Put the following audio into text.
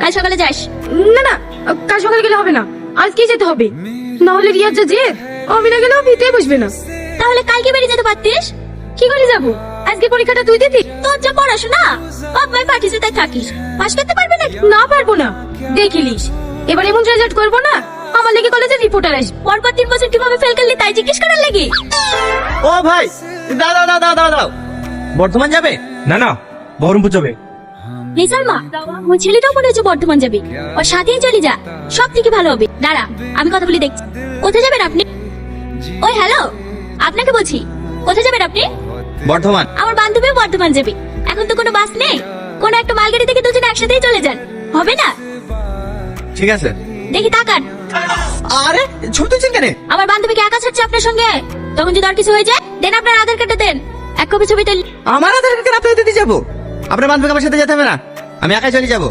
কাল সকালে যাস। না না, কাল সকালে গেলে হবে না, আজকেই যেতে হবে। না হলে রিয়াজ যা জেদ, আমি না গেলেও ভিতরে বসবে না। তাহলে কালকে বেরিয়ে যেতে পারতিস। কি করে যাবো? আজকে পরীক্ষাটা তুই দিতি। তোর যা পড়াশোনা, বাপ মাই পাঠিয়েছে তাই থাকিস, পাস করতে পারবে না। না পারবো না, দেখিলিস এবার এমন রেজাল্ট করবো না আমার লেগে কলেজে রিপোর্টার আসবে। পরপর 3 বছর কিভাবে ফেল করলি তাই জিজ্ঞেস করার লাগি। ও ভাই, দাঁড়াও দাঁড়াও দাঁড়াও, বর্ধমান যাবে? না না, বহরমপুর যাবে। এই সালমা, ওই ছেলেটাও মনে হচ্ছে বর্ধমান যাবে, ওর সাথেই চলে যা, সব থেকে ভালো হবে। দাঁড়া আমি কথা বলে দেখছি। কোথায় যাবেন আপনি? ওই হ্যালো, আপনাকে বলছি, কোথায় যাবেন আপনি? বর্ধমান। আমার বান্ধবীও বর্ধমান যাবে। এখন তো কোনো বাস নেই, কোন একটা মালগাড়ি থেকে দুজনে একসাথেই চলে যান, হবে না? ঠিক আছে। দেখি তাকান। আরে ছোট তুলছেন কেন? আমার বান্ধবীকে একা ছাড়ছে আপনার সঙ্গে, তখন যদি আর কিছু হয়ে যায়, দেন আপনার আধার কার্ডটা দেন, এক কপি ছবি তুল। আমার আধার কার্ড আপনার দিতে যাবো? আপনার বান্ধবীকে আমার সাথে যেতে হবে না, আমি একাই চলে যাবো।